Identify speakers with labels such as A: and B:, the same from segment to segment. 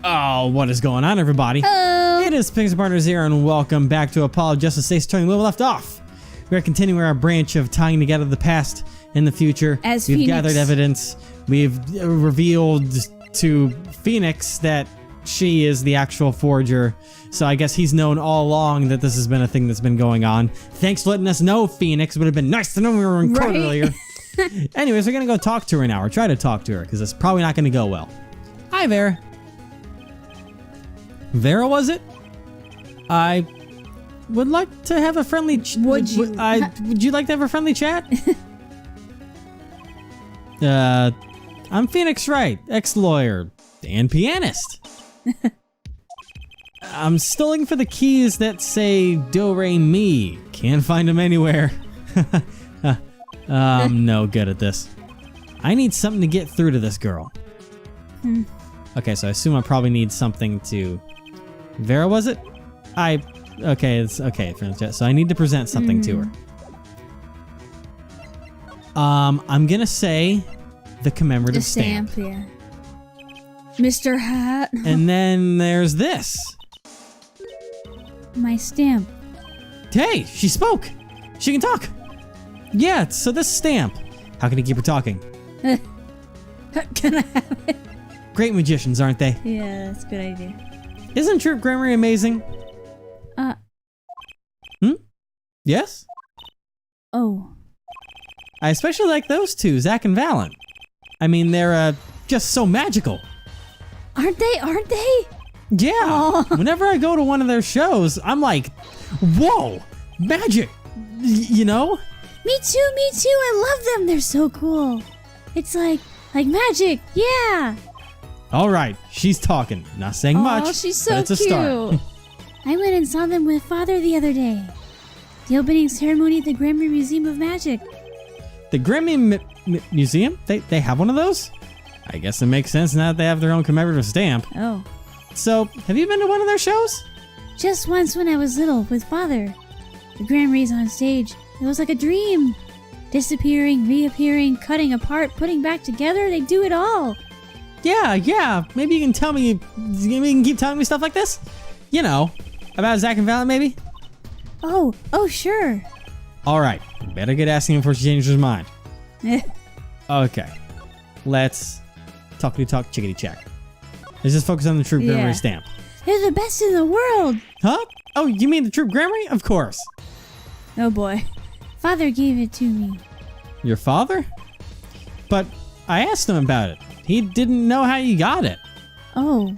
A: Oh, what is going on, everybody?
B: Hello.
A: It is Pixar Partners here, and welcome back to Apollo Justice State's Turning where we left off. We are continuing our branch of tying together the past and the future.
B: As
A: We've
B: Phoenix.
A: gathered evidence. We've revealed to Phoenix that she is the actual forger. So I guess he's known all along that this has been a thing that's been going on. Thanks for letting us know, Phoenix. It would have been nice to know we were in court
B: Right.
A: earlier. Anyways, we're going to go talk to her now, or try to talk to her, because it's probably not going to go well. Hi, Vera. Vera, was it? I would like to have a friendly
B: Would you?
A: would you like to have a friendly chat? I'm Phoenix Wright, ex-lawyer and pianist. I'm still looking for the keys that say do re mi. Can't find them anywhere. I'm no good at this. I need something to get through to this girl. Okay, so I assume I probably need something to... Vera, was it? Okay, it's okay. So I need to present something to her. I'm gonna say the commemorative
B: The stamp, yeah. Mr. Hat.
A: And then there's this.
B: My stamp.
A: Hey, she spoke. She can talk. Yeah, so this stamp. How can I keep her talking?
B: Can I have it?
A: Great magicians, aren't they?
B: Yeah, that's a good idea.
A: Isn't Troop Grammary amazing? Yes?
B: Oh.
A: I especially like those two, Zach and Valen. I mean, they're just so magical.
B: Aren't they? Aren't they?
A: Yeah.
B: Aw.
A: Whenever I go to one of their shows, I'm like, whoa, magic. You know?
B: Me too, me too. I love them. They're so cool. It's like magic. Yeah.
A: All right, she's talking. Not saying much,
B: Oh, she's so
A: but it's a
B: cute.
A: start.
B: I went and saw them with Father the other day. The opening ceremony at the Grammy Museum of Magic.
A: The Grammy Museum? They have one of those? I guess it makes sense now that they have their own commemorative stamp.
B: Oh.
A: So, have you been to one of their shows?
B: Just once when I was little with Father. The Grammys on stage. It was like a dream. Disappearing, reappearing, cutting apart, putting back together. They do it all.
A: Yeah. Maybe you can tell me, you can keep telling me stuff like this? You know, about Zach and Valen, maybe?
B: Oh, sure.
A: All right, better get asking him before she changes her mind. Okay, let's talkity-talk, chickity-check. Let's just focus on the Troop Grammary
B: Yeah.
A: stamp.
B: They're the best in the world.
A: Huh? Oh, you mean the Troop Grammary? Of course.
B: Oh boy. Father gave it to me.
A: Your father? But I asked him about it. He didn't know how you got it.
B: I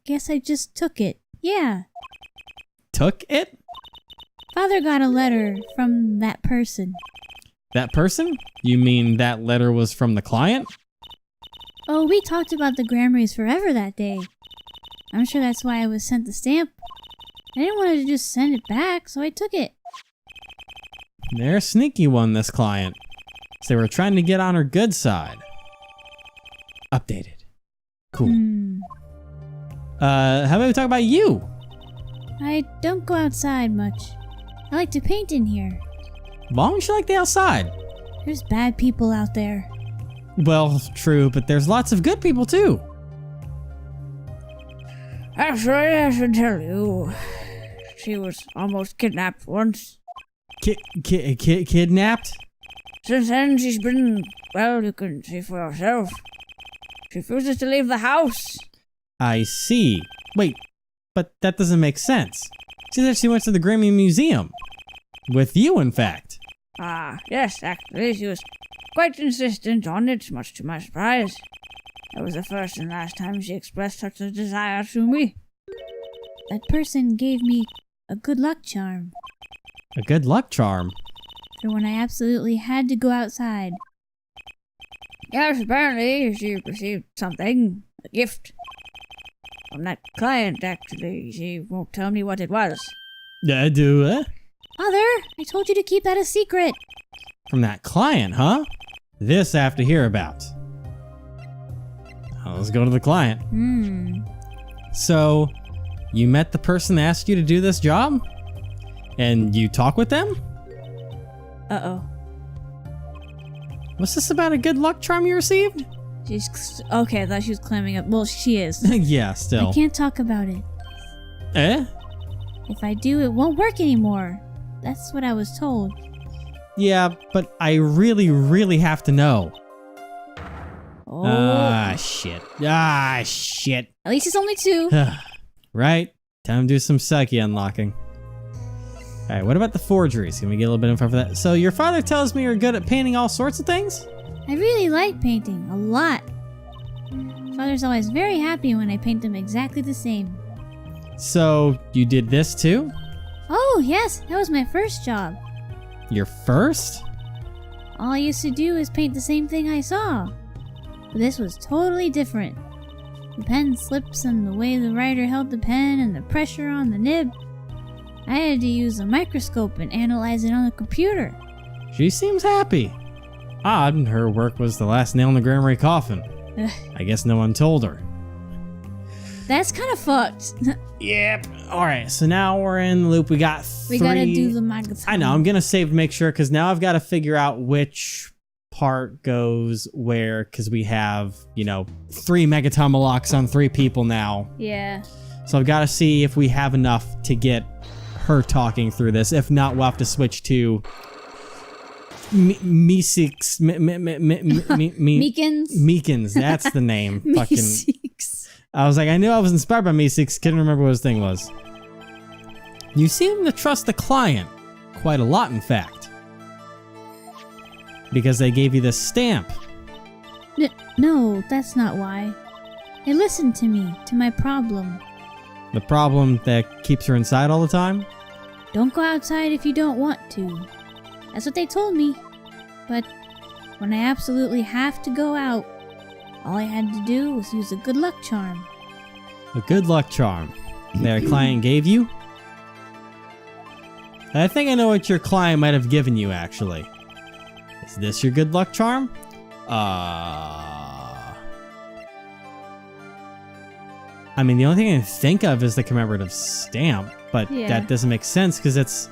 B: guess I just took it. Yeah.
A: Took it?
B: Father got a letter from that person.
A: That person? You mean that letter was from the client?
B: Oh, we talked about the Grammys forever that day. I'm sure that's why I was sent the stamp. I didn't want to just send it back, so I took it.
A: They're a sneaky one, this client. So they were trying to get on her good side. Updated. Cool. How about we talk about you?
B: I don't go outside much. I like to paint in here.
A: Why don't you like the outside?
B: There's bad people out there.
A: Well, true, but there's lots of good people too.
C: Actually, I should tell you, she was almost kidnapped once.
A: Kidnapped?
C: Since then, she's been, well, you can see for yourself. She refuses to leave the house.
A: I see. Wait, but that doesn't make sense. She said she went to the Grammy Museum. With you, in fact.
C: Yes, actually, she was quite insistent on it, much to my surprise. That was the first and last time she expressed such a desire to me.
B: That person gave me a good luck charm
A: A good luck charm.
B: for when I absolutely had to go outside.
C: Yes, apparently she received something, a gift. From that client, actually. She won't tell me what it was.
A: Yeah, do it.
B: Father, I told you to keep that a secret.
A: From that client, huh? This I have to hear about. Let's go to the client. So, you met the person that asked you to do this job? And you talk with them?
B: Uh-oh.
A: Was this about a good luck charm you received?
B: Okay, I thought she was climbing up. Well, she is.
A: Yeah, still.
B: I can't talk about it.
A: Eh?
B: If I do, it won't work anymore. That's what I was told.
A: Yeah, but I really, really have to know.
B: Oh.
A: Ah, shit. Ah, shit.
B: At least it's only 2.
A: Right? Time to do some psyche unlocking. Alright, what about the forgeries? Can we get a little bit of info for that? So your father tells me you're good at painting all sorts of things?
B: I really like painting. A lot. Father's always very happy when I paint them exactly the same.
A: So you did this too?
B: Oh, yes. That was my first job.
A: Your first?
B: All I used to do is paint the same thing I saw. But this was totally different. The pen slips and the way the writer held the pen and the pressure on the nib. I had to use a microscope and analyze it on the computer.
A: She seems happy. Odd, her work was the last nail in the Grand Ray coffin.
B: Ugh.
A: I guess no one told her.
B: That's kind of fucked.
A: Yep. Alright, so now we're in the loop. We got 3...
B: We gotta do the Magaton.
A: I know, I'm gonna save to make sure, because now I've got to figure out which part goes where, because we have, 3 Megaton locks on 3 people now.
B: Yeah.
A: So I've got to see if we have enough to get her talking through this. If not, we'll have to switch to Meekins. Meekins, that's the name. Fucking.
B: Meekins.
A: I was like, I knew I was inspired by Meekins, couldn't remember what his thing was. You seem to trust the client quite a lot, in fact. Because they gave you this stamp.
B: No, that's not why. They listened to me, to my problem.
A: The problem that keeps her inside all the time?
B: Don't go outside if you don't want to. That's what they told me. But when I absolutely have to go out, all I had to do was use a good luck charm.
A: A good luck charm that a client gave you? I think I know what your client might have given you, actually. Is this your good luck charm? I mean, the only thing I can think of is the commemorative stamp, but
B: Yeah.
A: that doesn't make sense because it's,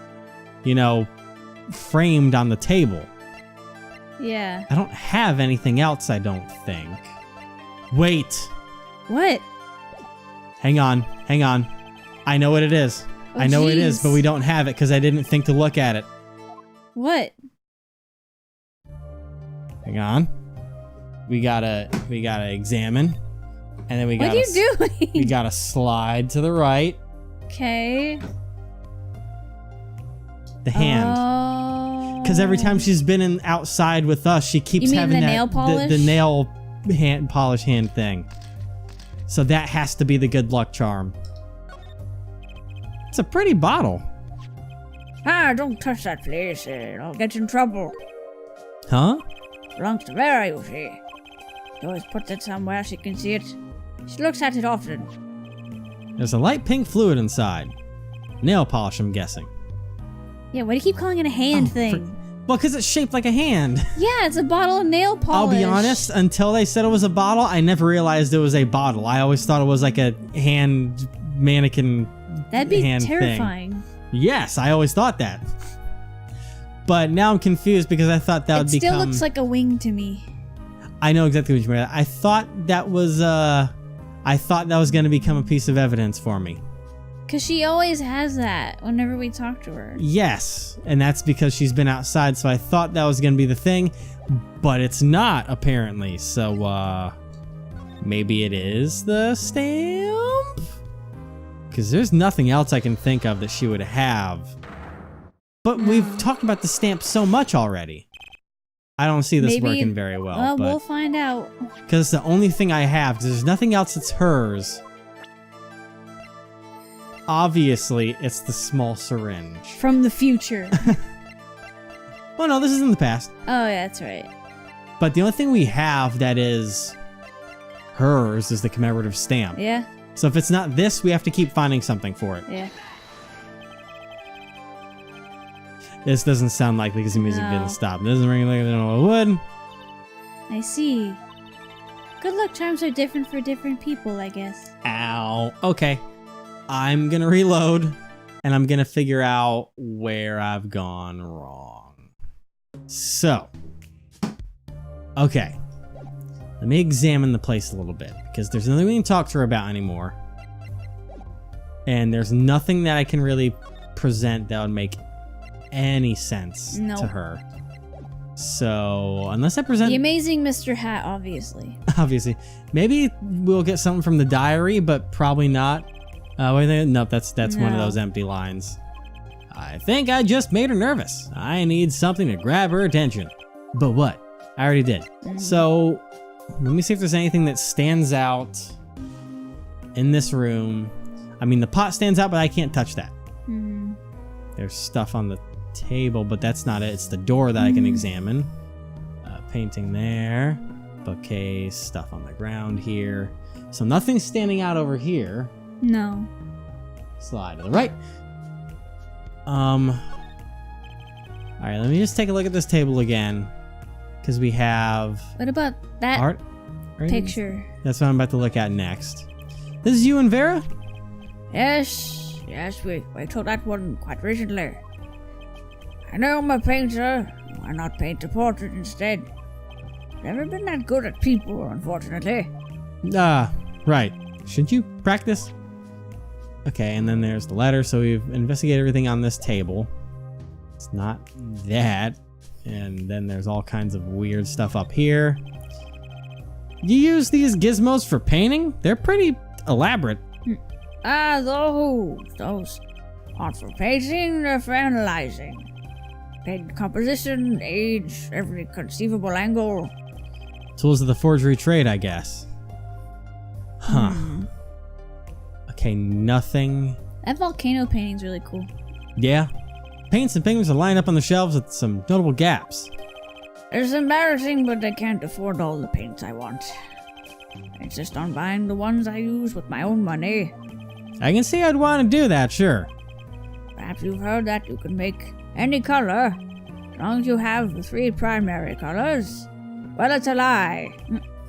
A: framed on the table.
B: Yeah.
A: I don't have anything else, I don't think. Wait.
B: What?
A: Hang on. I know what it is.
B: Oh,
A: I know what it is,
B: jeez.
A: but we don't have it because I didn't think to look at it.
B: What?
A: Hang on. We gotta examine. And then we
B: What
A: gotta
B: are you doing?
A: we gotta slide to the right.
B: Okay.
A: The hand.
B: Oh.
A: Because every time she's been outside with us, she keeps
B: You mean
A: having
B: the
A: that
B: nail polish?
A: The nail polish hand thing. So that has to be the good luck charm. It's a pretty bottle.
C: Don't touch that, please. I'll get in trouble.
A: Huh?
C: Belongs to Vera, you see. She always puts it somewhere she can see it. She looks at it often.
A: There's a light pink fluid inside. Nail polish, I'm guessing.
B: Yeah, why do you keep calling it a hand
A: Oh,
B: thing?
A: Well, because it's shaped like a hand.
B: Yeah, it's a bottle of nail polish.
A: I'll be honest, until they said it was a bottle, I never realized it was a bottle. I always thought it was like a hand mannequin
B: That'd be
A: hand
B: terrifying.
A: thing. Yes, I always thought that. But now I'm confused because I thought that
B: It
A: would
B: still
A: become...
B: looks like a wing to me.
A: I know exactly what you mean. I thought that was going to become a piece of evidence for me.
B: Because she always has that whenever we talk to her.
A: Yes, and that's because she's been outside, so I thought that was going to be the thing, but it's not, apparently. So, maybe it is the stamp? Because there's nothing else I can think of that she would have. But we've talked about the stamp so much already. I don't see this
B: Maybe-
A: working very well,
B: Well,
A: but
B: we'll find out.
A: because it's the only thing I have, because there's nothing else that's hers. Obviously, it's the small syringe.
B: From the future.
A: Oh no, this is in the past.
B: Oh, yeah, that's right.
A: But the only thing we have that is hers is the commemorative stamp.
B: Yeah,
A: So if it's not this, we have to keep finding something for it.
B: yeah.
A: This doesn't sound likely because the music
B: No.
A: didn't stop. It doesn't ring like it would.
B: I see. Good luck charms are different for different people, I guess.
A: Ow. Okay. I'm gonna reload and I'm gonna figure out where I've gone wrong. So. Okay. Let me examine the place a little bit, because there's nothing we can talk to her about anymore. And there's nothing that I can really present that would make any sense
B: No.
A: to her. So, unless I present...
B: The amazing Mr. Hat, obviously.
A: Obviously. Maybe we'll get something from the diary, but probably not. Wait a minute. Nope, that's one of
B: No.
A: those empty lines. I think I just made her nervous. I need something to grab her attention. But what? I already did. So, let me see if there's anything that stands out in this room. I mean, the pot stands out, but I can't touch that.
B: Mhm.
A: There's stuff on the table, but that's not it. It's the door that I can examine. Painting there. Bookcase, stuff on the ground here. So nothing's standing out over here.
B: No.
A: Slide to the right. Alright, let me just take a look at this table again. Because we have
B: What about that
A: art. Right?
B: picture?
A: That's what I'm about to look at next. This is you and Vera?
C: Yes, we took that one quite recently. I know I'm a painter. Why not paint a portrait instead? Never been that good at people, unfortunately.
A: Right. Shouldn't you practice? Okay, and then there's the letter. So we've investigated everything on this table. It's not that. And then there's all kinds of weird stuff up here. You use these gizmos for painting? They're pretty elaborate.
C: Those aren't for painting, they're for analyzing. Paint composition, age, every conceivable angle.
A: Tools of the forgery trade, I guess. Huh. Okay, nothing.
B: That volcano painting's really cool.
A: Yeah. Paints and pigments are lined up on the shelves with some notable gaps.
C: It's embarrassing, but I can't afford all the paints I want. I insist on buying the ones I use with my own money.
A: I can see I'd want to do that, sure.
C: Perhaps you've heard that you can make any color, as long as you have the 3 primary colors. Well, it's a lie.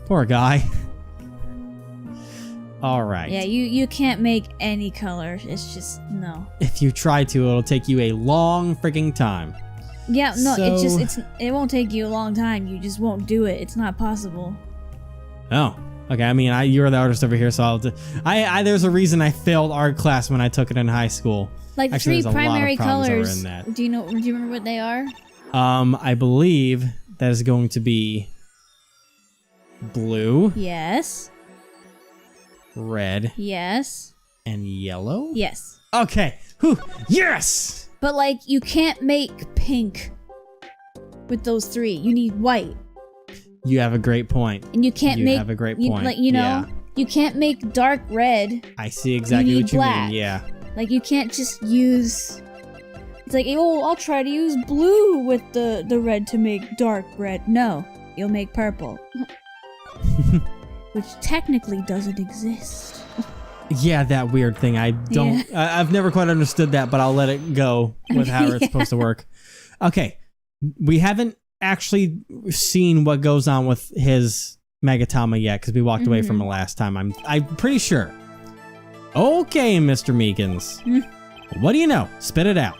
A: Poor guy. Alright.
B: Yeah, you can't make any color. It's just no.
A: If you try to, it'll take you a long freaking time.
B: Yeah, no,
A: So-
B: it won't take you a long time. You just won't do it. It's not possible.
A: Oh. Okay, I mean, you're the artist over here, so there's a reason I failed art class when I took it in high school.
B: Like the
A: Actually,
B: 3
A: there's a lot of
B: primary
A: problems that were
B: colors.
A: in that.
B: Do you remember what they are?
A: I believe that is going to be blue,
B: Yes.
A: red,
B: Yes.
A: and yellow?
B: Yes.
A: Okay. Whew. Yes!
B: But like you can't make pink with those 3. You need white.
A: You have a great point.
B: And you can't
A: You
B: make
A: have a great
B: you,
A: point.
B: like
A: Yeah.
B: you can't make dark red.
A: I see exactly
B: need
A: what you
B: black.
A: mean. Yeah.
B: Like you can't just use. It's like, oh, I'll try to use blue with the red to make dark red. No, you'll make purple, which technically doesn't exist.
A: Yeah, that weird thing. I don't. I've never quite understood that, but I'll let it go with how it's supposed to work. Okay, we haven't actually seen what goes on with his Magatama yet because we walked away from it last time. I'm pretty sure. Okay, Mr. Meekins. What do you know? Spit it out.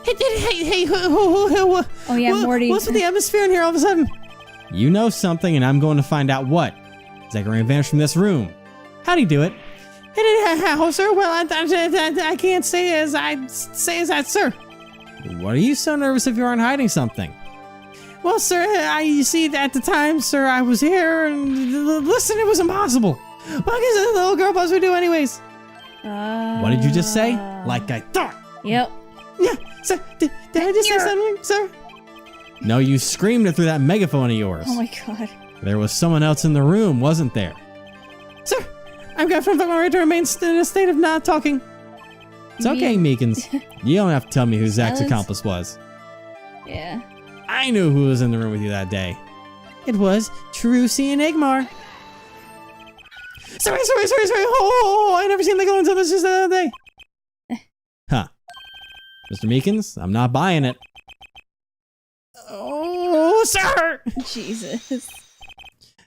A: Hey,
B: Oh yeah, Morty.
A: What's with the atmosphere in here all of a sudden? You know something, and I'm going to find out what. Zachary vanished from this room. How'd he do it? How, sir? Well, I can't say as I'd say as that, sir. What are you so nervous if you aren't hiding something? Well, sir, you see, at the time, sir, I was here, and listen, it was impossible. What is the little girl supposed to do anyways? What did you just say? Like I thought.
B: Yep.
A: Yeah, sir, did I just say something, sir? No, you screamed it through that megaphone of yours.
B: Oh my god.
A: There was someone else in the room, wasn't there? Sir, I've got from my right to remain in a state of not talking. It's okay, Meekins. You don't have to tell me who Zach's
B: Silence?
A: accomplice was.
B: Yeah.
A: I knew who was in the room with you that day. It was Trucy and Igmar. Sorry. Oh, I never seen the go until this just the other day. Huh. Mr. Meekins, I'm not buying it. Oh, sir!
B: Jesus.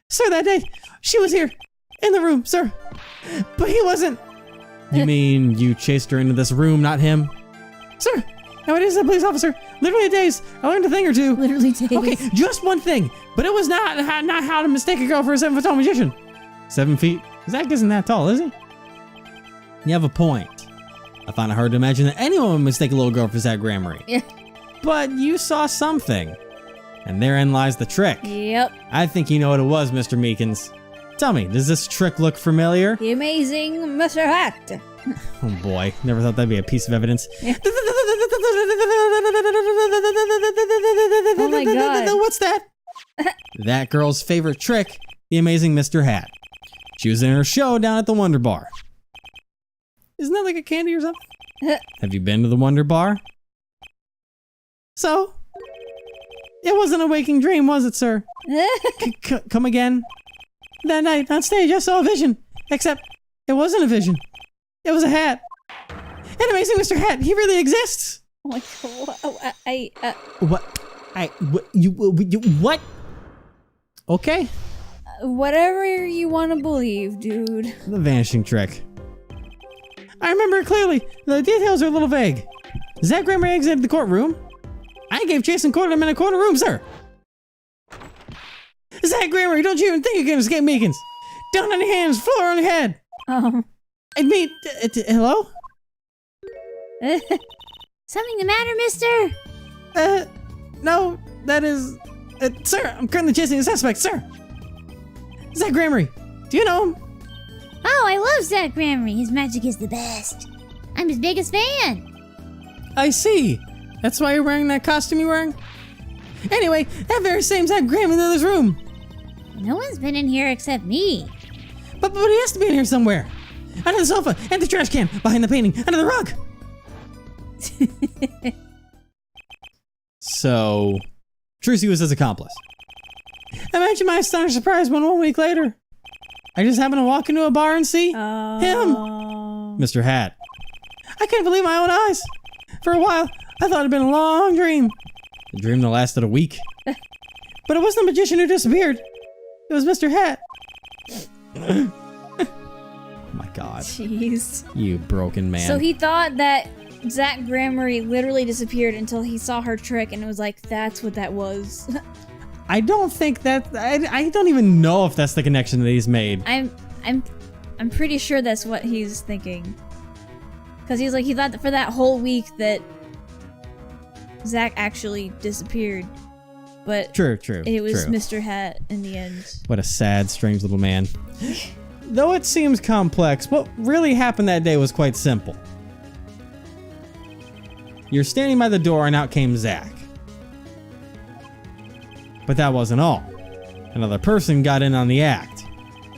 A: Sir, that day, she was here, in the room, sir. But he wasn't. You mean you chased her into this room, not him? Sir, now it is a police officer. Literally days. I learned a thing or two.
B: Literally days.
A: Okay, just one thing. But it was not how to mistake a girl for a 7-foot tall magician. 7 feet? Zach isn't that tall, is he? You have a point. I find it hard to imagine that anyone would mistake a little girl for Zach Gramarye.
B: Yeah.
A: But you saw something. And therein lies the trick.
B: Yep.
A: I think you know what it was, Mr. Meekins. Tell me, does this trick look familiar?
C: The amazing Mr. Hat.
A: Oh boy, never thought that'd be a piece of evidence.
C: Yeah. Oh my God.
A: What's that? That girl's favorite trick, the amazing Mr. Hat. She was in her show down at the Wonder Bar. Isn't that like a candy or something? Have you been to the Wonder Bar? So? It wasn't a waking dream, was it, sir? Come again? That night, on stage, I saw a vision. Except, it wasn't a vision. It was a hat. An amazing Mr. Hat. He really exists.
B: Oh my God.
A: What? Okay.
B: Whatever you want to believe, dude.
A: The vanishing trick. I remember it clearly. The details are a little vague. Zach Gramarye exited the courtroom. I gave chase and quartered him in a corner room, sir. Zach Gramarye, don't you even think you can escape Meekins. Down on your hands, floor on your head. I mean, hello?
B: Something the matter, mister?
A: No, that is... sir, I'm currently chasing a suspect, sir. Zach Gramarye, do you know him?
B: Oh, I love Zach Gramarye. His magic is the best. I'm his biggest fan.
A: I see. That's why you're wearing that costume you're wearing? Anyway, that very same Zach Gramarye in this room.
B: No one's been in here except me.
A: But he has to be in here somewhere. Under the sofa, and the trash can, behind the painting, under the rug. So, Trucy was his accomplice. Imagine my astonished surprise when 1 week later, I just happened to walk into a bar and see him, Mr. Hat. I couldn't believe my own eyes. For a while, I thought it'd been a long dream. A dream that lasted a week. But it wasn't the magician who disappeared. It was Mr. Hat. Oh my God.
B: Jeez.
A: You broken man.
B: So he thought that Zach Gramarye literally disappeared until he saw her trick and it was like, that's what that was.
A: I don't think that... I don't even know if that's the connection that he's made.
B: I'm pretty sure that's what he's thinking. Because he's like, he thought that for that whole week that Zach actually disappeared. But
A: True.
B: it was
A: true.
B: Mr. Hat in the end.
A: What a sad, strange little man. Though it seems complex, what really happened that day was quite simple. You're standing by the door and out came Zach. But that wasn't all. Another person got in on the act,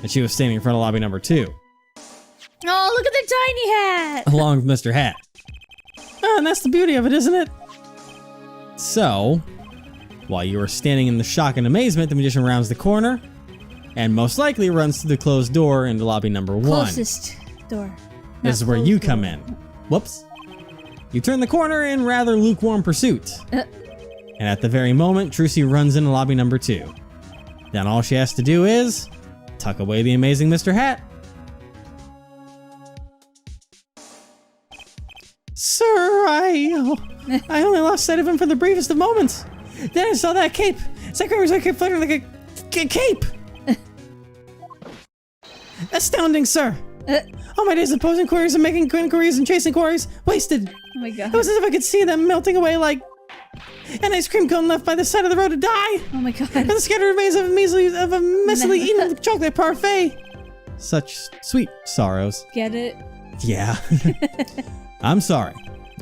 A: and she was standing in front of lobby number 2.
B: Oh, look at the tiny hat!
A: Along with Mr. Hat. Oh, and that's the beauty of it, isn't it? So, while you were standing in the shock and amazement, the magician rounds the corner, and most likely runs through the closed door into lobby number 1.
B: Closest door.
A: This is where you come in. Whoops. You turn the corner in rather lukewarm pursuit. And at the very moment, Trucy runs into lobby number 2. Then all she has to do is tuck away the amazing Mr. Hat. Sir, I only lost sight of him for the briefest of moments. Then I saw that cape. Zach Gramarye's cape fluttering like a cape. Astounding, sir. All my days of posing queries and making inquiries and chasing quarries wasted.
B: Oh my god.
A: It was as if I could see them melting away like an ice cream cone left by the side of the road to die.
B: Oh my god.
A: And the scattered remains of a messily eaten chocolate parfait. Such sweet sorrows.
B: Get it?
A: Yeah. I'm sorry.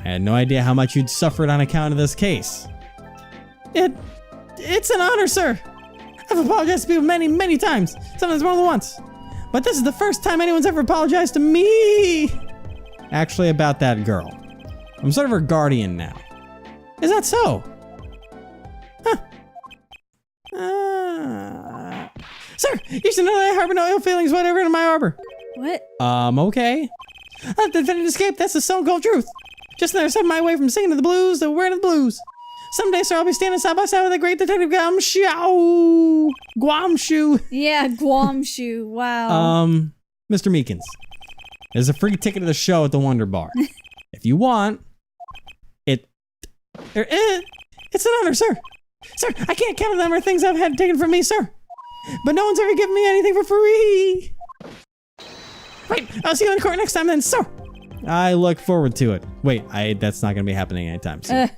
A: I had no idea how much you'd suffered on account of this case. It's an honor, sir. I've apologized to people many, many times. Sometimes more than once. But this is the first time anyone's ever apologized to me. Actually, about that girl. I'm sort of her guardian now. Is that so? Huh. Sir, you should know that I harbor no ill feelings whatever in my harbor.
B: What?
A: Okay. The defendant escaped, that's the stone cold truth. Just another step my way from singing to the blues to wearing the blues. Someday, sir, I'll be standing side by side with the great detective Guamshu.
B: Yeah, Guamshu. Wow.
A: Mr. Meekins. There's a free ticket to the show at the Wonder Bar. If you want, It's an honor, sir. Sir, I can't count the number of things I've had taken from me, sir. But no one's ever given me anything for free. Right, I'll see you in court next time then, sir. I look forward to it. Wait, that's not gonna be happening anytime soon.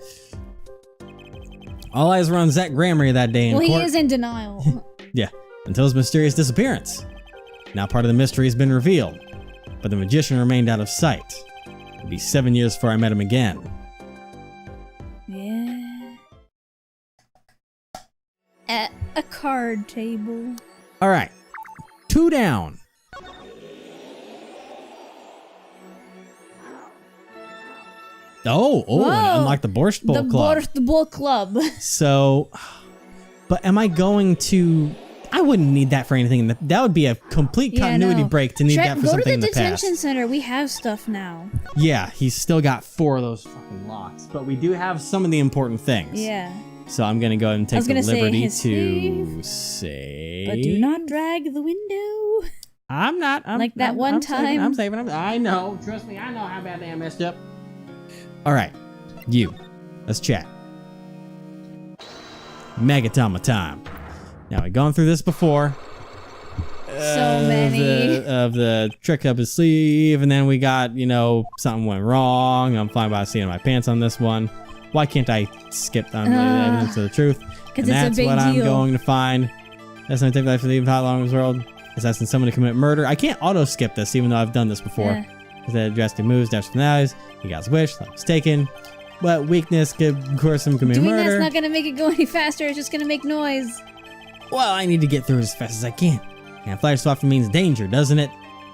A: All eyes were on Zach Gramery that day in court.
B: Well, he is in denial.
A: Yeah, until his mysterious disappearance. Now part of the mystery has been revealed, but the magician remained out of sight. It'd be 7 years before I met him again.
B: Yeah. At a card table.
A: All right, 2 down. Oh,
B: Whoa.
A: and unlock the Borscht Bowl
B: The
A: Club.
B: Borscht Bowl Club.
A: So, but am I going to... I wouldn't need that for anything. That would be a complete continuity break to need that for something in the past.
B: Go to the detention center. We have stuff now.
A: Yeah, he's still got 4 of those fucking locks, but we do have some of the important things.
B: Yeah.
A: So I'm gonna go ahead and take the liberty to
B: save,
A: save.
B: but do not drag the window.
A: I'm not.
B: Like that one time.
A: I'm saving. I know. Trust me. I know how badly I messed up. All right, you. Let's chat. Megatama time. Now we've gone through this before.
B: So many.
A: Of the trick up his sleeve, and then we got, something went wrong. I'm flying by the seat of my pants on this one. Why can't I skip on the evidence of the truth?
B: Because it's
A: that's
B: a big
A: what
B: deal.
A: I'm going to find. That's going to take life to leave how long in this world. Asking someone to commit murder. I can't auto skip this, even though I've done this before. Instead, drastic moves, dash finales. He got his wish. That was taken. But weakness could course him commit
B: Doing
A: murder.
B: that's not gonna make it go any faster. It's just gonna make noise.
A: Well, I need to get through as fast as I can. And flash so often means danger, doesn't it?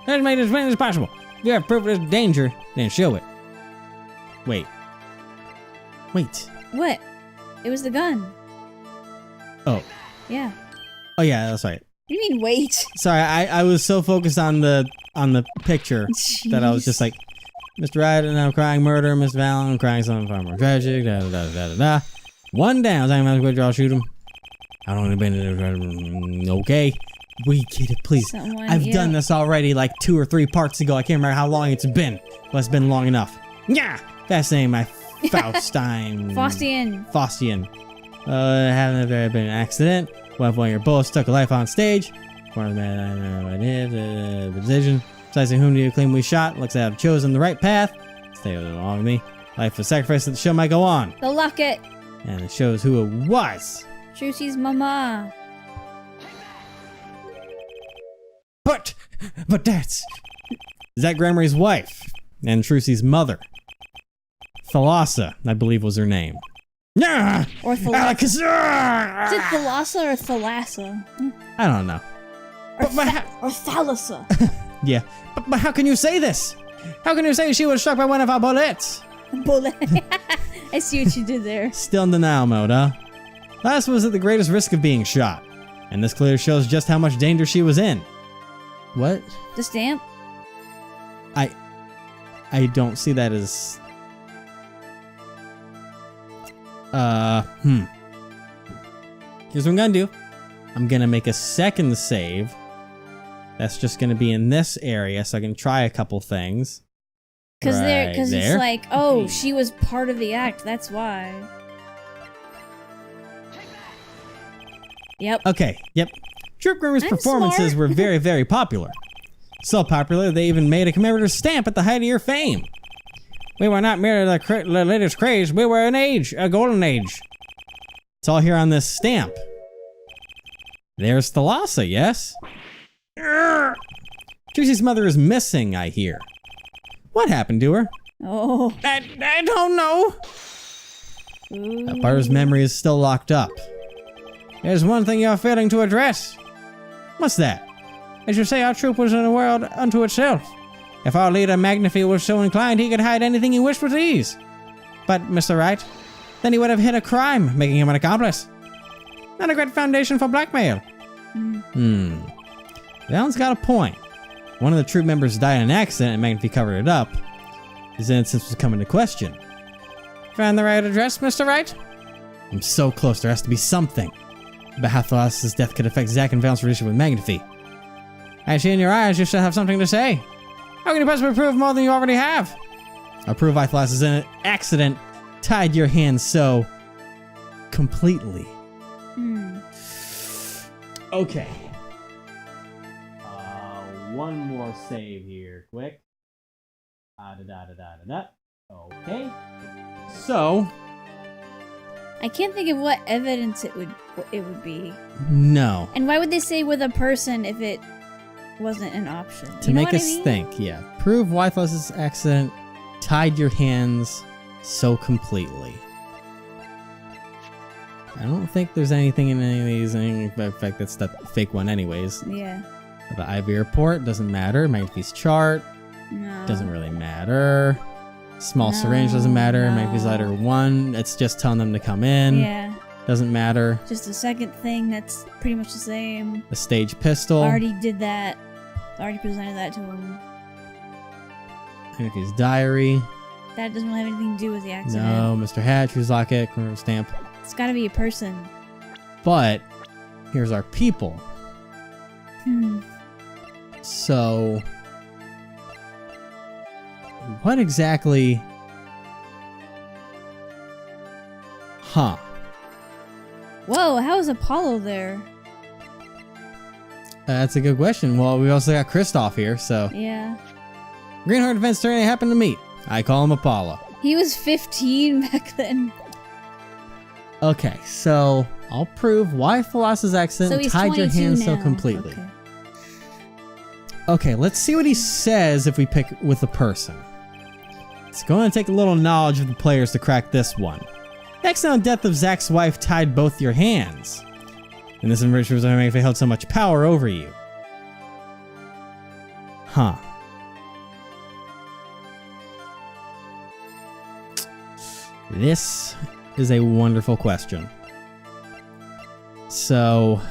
A: Let's make it as plain as possible. If you have proof there's danger, then show it. Wait.
B: What? It was the gun.
A: Oh.
B: Yeah.
A: Oh yeah, that's right.
B: What do you mean wait?
A: Sorry, I was so focused on the picture that I was just like, Mr. Wright and I'm crying murder, Miss Val, I'm crying something far more tragic, da da da da da da. 1 down, I'm going to shoot him. I don't want to be okay. We get it, please. I've done this already like 2 or 3 parts ago. I can't remember how long it's been. But it's been long enough. Yeah! Fascinating, my Faustine. Faustian. Having been an accident. One of your bullets took a life on stage. One of the man I know what I did. Decision. Precisely whom do you claim we shot? Looks like I've chosen the right path. Stay along with me. Life was sacrificed that the show might go on.
B: The locket.
A: And it shows who it was.
B: Trucy's mama.
A: But that's Zach Gramery's wife and Trucy's mother. Thalassa, I believe was her name. Yeah.
B: Or Thalassa. Is it
A: I
B: Thalassa or Thalassa?
A: don't know.
B: Or Thalassa.
A: Yeah, but how can you say this? How can you say she was struck by one of our bullets?
B: Bullet. I see what you did there.
A: Still in denial mode, huh? Thalassa was at the greatest risk of being shot, and this clearly shows just how much danger she was in. What?
B: The stamp?
A: I don't see that as... Here's what I'm gonna do. I'm gonna make a second save. That's just gonna be in this area, so I can try a couple things.
B: Because
A: Right
B: it's
A: there.
B: like, oh, she was part of the act, that's why. Yep.
A: Okay, yep. Troop Gramer's
B: I'm
A: performances
B: smart.
A: were very, very popular. So popular, they even made a commemorative stamp at the height of your fame. We were not merely the latest craze, we were an age, a golden age. It's all here on this stamp. There's Thalassa, yes? Trucy's mother is missing, I hear. What happened to her?
B: Oh.
A: I don't know.
B: Ooh.
A: That part of his memory is still locked up. There's one thing you're failing to address. What's that? As you say, our troop was in a world unto itself. If our leader Magnifi was so inclined, he could hide anything he wished with ease. But, Mr. Wright, then he would have hid a crime, making him an accomplice. Not a great foundation for blackmail. Valen's got a point. One of the troop members died in an accident and Magnifi covered it up. His innocence was coming into question. Found the right address, Mr. Wright? I'm so close, there has to be something about how Thalassa's death could affect Zack and Valen's relationship with Magnifi. I see in your eyes you still have something to say. How can you possibly prove more than you already have? I'll prove Thalassa's in an accident tied your hands so completely? Okay. One more save here, quick. Okay. So,
B: I can't think of what evidence it would be.
A: no.
B: And why would they say with a person if it wasn't an option?
A: To
B: You know
A: make
B: what
A: us
B: I mean?
A: think, yeah. Prove Wythos' accident tied your hands so completely. I don't think there's anything in any of these. In fact, that's the fake one anyways.
B: Yeah.
A: The IV report doesn't matter. Magpie's chart
B: No.
A: doesn't really matter. Small
B: No,
A: syringe doesn't matter.
B: no.
A: Magpie's letter 1, it's just telling them to come in.
B: Yeah.
A: Doesn't matter.
B: Just a second thing that's pretty much the same.
A: The stage pistol.
B: Already did that. Already presented that to him.
A: Magpie's diary.
B: That doesn't really have anything to do with the accident.
A: No. Mr. Hatch, who's locket, corner stamp.
B: It's gotta be a person.
A: But here's our people. So, what exactly? Huh.
B: Whoa, how is Apollo there?
A: That's a good question. Well, we also got Kristoff here, so.
B: Yeah.
A: Greenheart Defense Attorney happened to meet. I call him Apollo.
B: He was 15 back then.
A: Okay, so I'll prove why Philosopher's
B: So
A: accident
B: he's
A: tied your
B: 22
A: hands so
B: now.
A: completely.
B: Okay.
A: Okay, let's see what he says if we pick with a person. It's going to take a little knowledge of the players to crack this one. The accidental death of Zach's wife tied both your hands. And this information was if it held so much power over you. Huh. This is a wonderful question. So,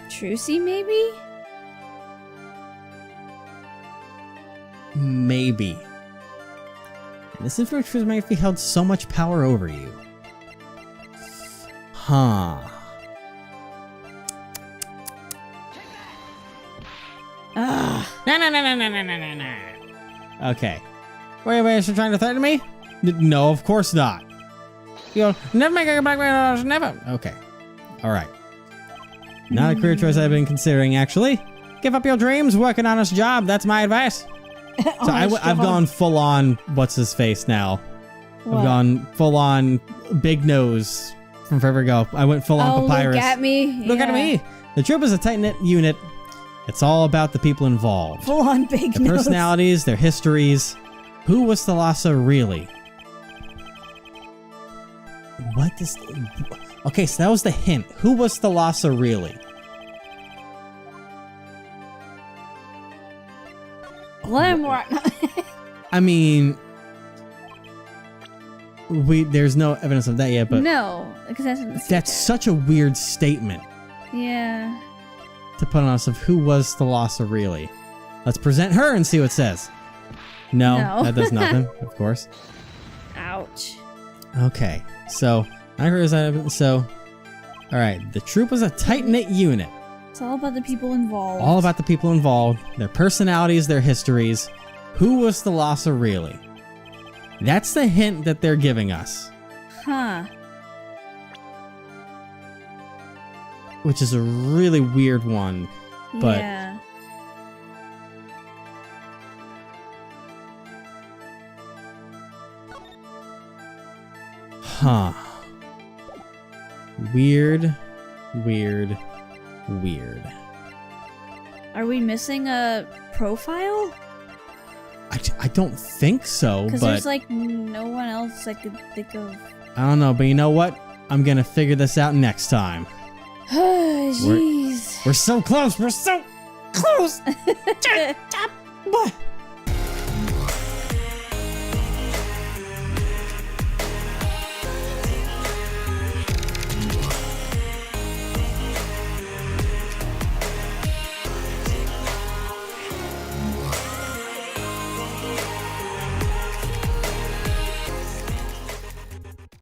B: Trucy, maybe?
A: maybe. This information might have held so much power over you. Huh. No. Okay. Wait, so trying to threaten me? No, of course not. You'll never make a black man, never. Okay. Alright. Not a career choice I've been considering, actually. Give up your dreams, work an honest job. That's my advice. So I've gone full on what's his face now.
B: What?
A: I've gone full on big nose from Forever Ago. I went full on papyrus.
B: Look at me.
A: Look at
B: Yeah.
A: me. The troop is a tight-knit unit. It's all about the people involved.
B: Full on big
A: Their
B: nose.
A: personalities, their histories. Who was Thalassa really? What does... Okay, so that was the hint. Who was Thalassa really?
B: Glamrock.
A: I mean... There's no evidence of that yet, but...
B: No, because
A: That's such a weird statement
B: Yeah.
A: to put on us of who was Thalassa really. Let's present her and see what it says. No,
B: No.
A: that does nothing, of course.
B: Ouch.
A: Okay, so all right, the troop was a tight-knit unit,
B: It's all about the people involved.
A: all about the people involved, their personalities, their histories. Who was Thalassa really? That's the hint that they're giving us,
B: Huh.
A: which is a really weird one. But-
B: Yeah.
A: Huh. Weird.
B: Are we missing a profile?
A: I don't think so,
B: Because
A: but
B: there's like no one else I could think of.
A: I don't know. But you know what? I'm gonna figure this out next time.
B: Jeez.
A: We're so close. We're so close. What?